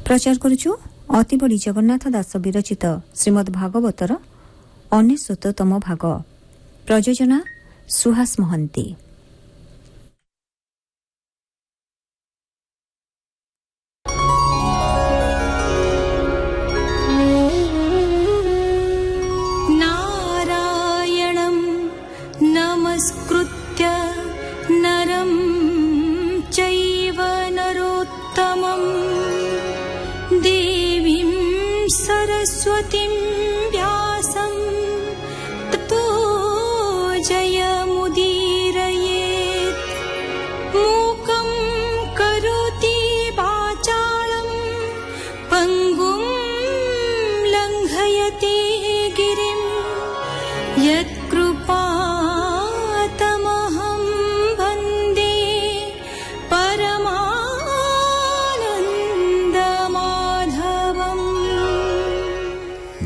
प्रचार करुछु अतिबड़ी जगन्नाथ दास विरचित श्रीमद् भागवतर 99तम भाग। प्रयोजना सुहास महंती। नारायणं नमस्कृत्य नरं चैव नरोत्तमं देवीं सरस्वतीं व्यासं ततो जयमुदीरयेत्। मूकं करोति वाचालं पङ्गुं लङ्घयति गिरिं यत्कृपातमहं वन्दे परमानन्दमाधवम्।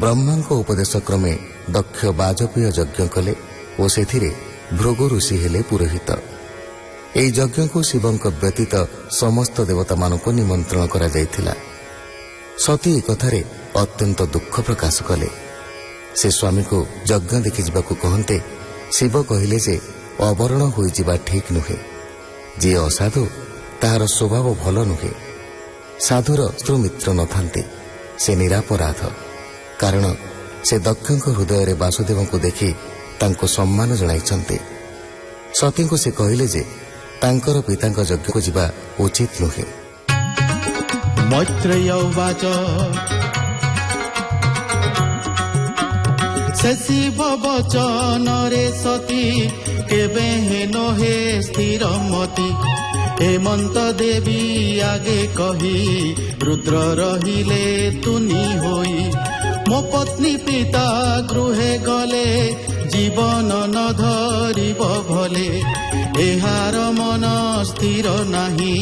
ब्रह्मांक उपदेश क्रमे दक्ष बाजपेय यज्ञ कले और सेथिरे भृगु ऋषि हेले पुरोहित। एई यज्ञ को शिवंक व्यतीत समस्त देवता मानक निमंत्रण करा जायथिला। सती ए कथारे अत्यंत दुख प्रकाश कले। से स्वामी को यज्ञ देखि जिबाकु कहन्ते शिव कहिले जे अवरण होई जिबा ठीक नुहे। जे असाधु ताहार स्वभाव भल नुहे। साधुर मित्र नथान्ते से निरापराध, कारण से दक्षଙ୍କ हृदय वासुदेव को देखि तांको सम्मान जणाइछन्ते। सती को से कहिले जे तांकर पितांक यज्ञ को जिबा उचित नुहे। मैत्रेय उवाच से शिव वचन रे सती केबे हेनो हे स्थिर मति। हेमंत देवी आगे कही रुद्र रहिले तुनी होई। मो पत्नी पिता गृहे गले जीवन न धरिब भले। एहार मन स्थिर नाही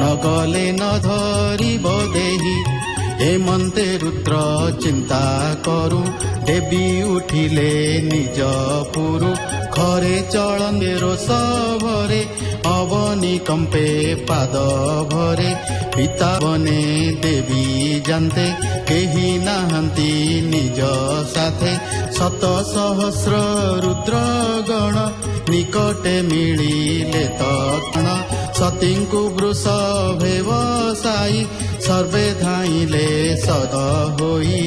न गले न धरिब देही। हेमंते रुद्र चिंता करू देवी उठिले निज पुरु। खरे चलंदे रोष भरे अवनी कंपे पाद भरे। पिता बने देवी जानते केही नाहंती निज साथे। शत सहस्र रुद्र गण निकटे मिलिले तक्षण। सतींकु वृषभेव साई सर्वे धाइले सदा होई।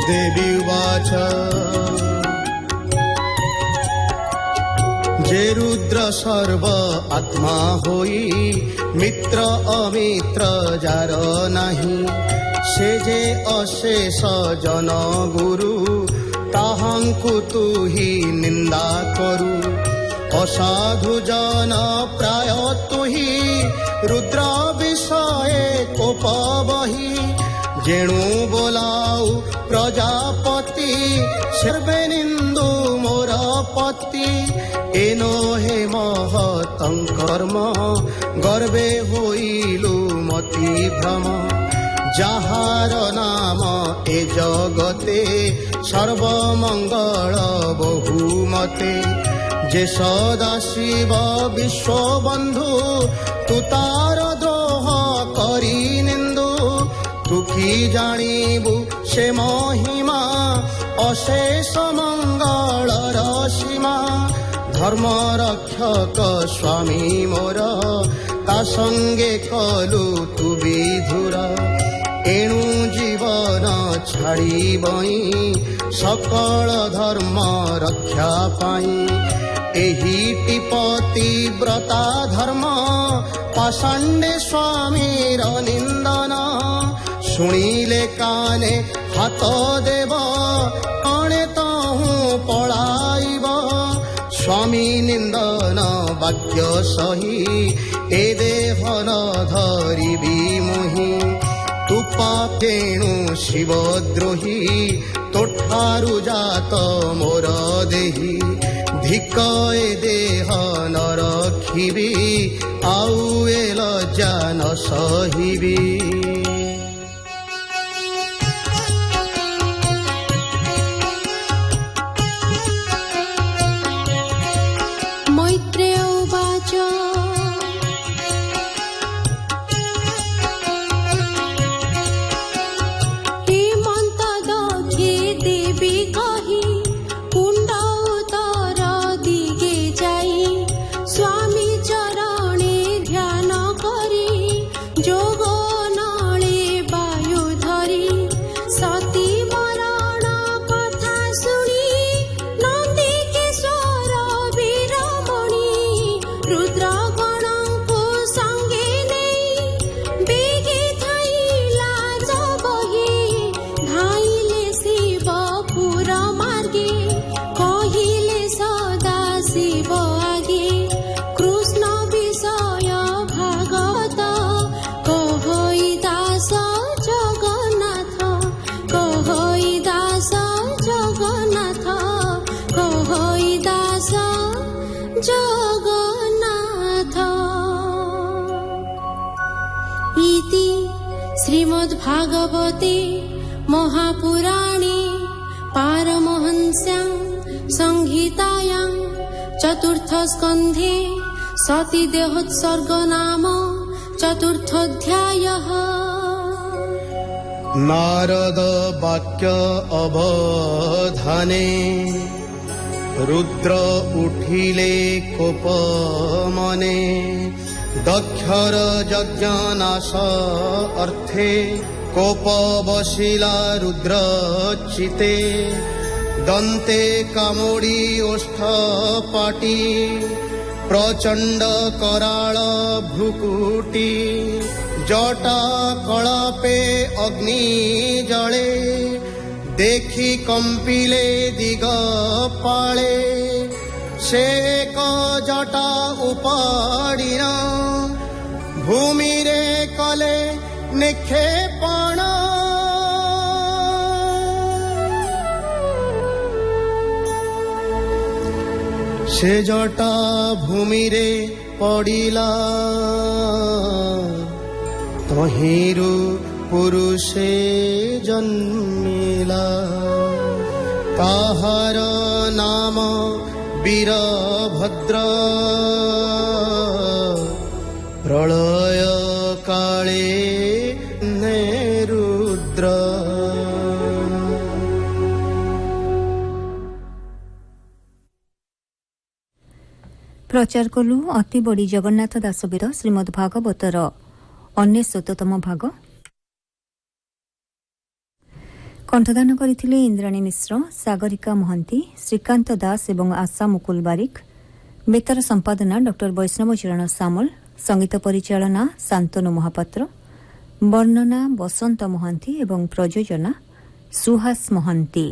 देवी वाच जे रुद्र सर्व आत्मा होई। मित्र अमित्र जार नाही। से जे अशेष जन गुरु ताहांकु तू ही निंदा करू। असाधु जन प्राय तू ही रुद्र विषय कोप बही। जेणु बोलाऊ प्रजापति सर्वे निंदु मोर पति। एनो हे महतं कर्म गर्वे होइलु मति भ्रम। যাহার নাম এ জগতে সর্বমঙ্গল বহুমতে যে সদা শিব বিশ্ববন্ধু তু তার দ্রোহ করি নিন্দু তু কি জানিবু সে মহিমা অশেষ মঙ্গলর সীমা ধর্ম রক্ষক স্বামী মোর তা সঙ্গে কলু তু বিধুর এণু জীবন ছাড়িবই সকল ধর্ম রক্ষা পাই ଏହି ଟିପତି ବ୍ରତା ଧର୍ମ ପାଷାଣ୍ଡେ ସ୍ୱାମୀର ନିନ୍ଦନ ଶୁଣିଲେ କାନେ ହାତ ଦେବ କଣେ ତହୁଁ ପଳାଇବ ସ୍ୱାମୀ ନିନ୍ଦନ ବାକ୍ୟ ସହି ଏ ଦେହ ନ ଧରିବି ମୁହିଁ ତୁ ପାପେଣୁ ଶିବଦ୍ରୋହୀ ତୋଠାରୁ ଜାତ ମୋର ଦେହି ଧିକ ଏ ଦେହ ନ ରଖିବି ଆଉ ଏ ଲଜ୍ଜା ନ ସହିବି मैत्रेय उवाच हेमन्त दक्षे देवी कहि कुण्ड उत्तर दिगे जाई स्वामी चरणे ध्यान करी जोग नळे वायु धरी सती मरण कथा शुणी नन्दिकेश्वर वीरमणि रुद्रगणଙ୍କୁ सङ्गे नेई बेगे थाइला जबहि धाइले शिवपुर मार्गे कहिले सदा शिव आगे कृष्ण विषय भागवत कहई दास जगन्नाथ कहई दास जगन्नाथ कहई दास जगन्नाथ इति श्रीमद्भागवते महापुराणे पारमहंस्यां संहितायां चतुर्थस्कन्धे सतीदेहोत्सर्ग नाम चतुर्थोऽध्यायः नारद वाक्य अवधाने रुद्र उठिले कोप मने दक्षर यज्ञ नाश अर्थे कोप बसिला रुद्र चिते दन्ते कामोडी ओष्ठ पाटी प्रचंड कराळ भ्रुकुटी जटा कळपे अग्नि जळे देखी कंपिले दिग पाळे से एक जटा उपाड़िन भूमि रे कले निक्षेपण से जटा भूमि रे पड़िला तहिरु पुरुषे जन्मिला ताहार नाम वीरभद्र प्रलय काले रुद्र ପ୍ରଚାର କଲୁ ଅତି ବଡ଼ି ଜଗନ୍ନାଥ ଦାସବୀର ଶ୍ରୀମଦ୍ ଭାଗବତର 99ତମ ଭାଗ। କଣ୍ଠଦାନ କରିଥିଲେ ଇନ୍ଦ୍ରାଣୀ ମିଶ୍ର, ସାଗରିକା ମହାନ୍ତି, ଶ୍ରୀକାନ୍ତ ଦାସ ଏବଂ ଆଶା ମୁକୁଲ ବାରିକ। ବେତାର ସମ୍ପାଦନା ଡକ୍ଟର ବୈଷ୍ଣବ ଚରଣ ସାମଲ। ସଙ୍ଗୀତ ପରିଚାଳନା ଶାନ୍ତନୁ ମହାପାତ୍ର। ବର୍ଣ୍ଣନା ବସନ୍ତ ମହାନ୍ତି ଏବଂ ପ୍ରଯୋଜନା ସୁହାସ ମହାନ୍ତି।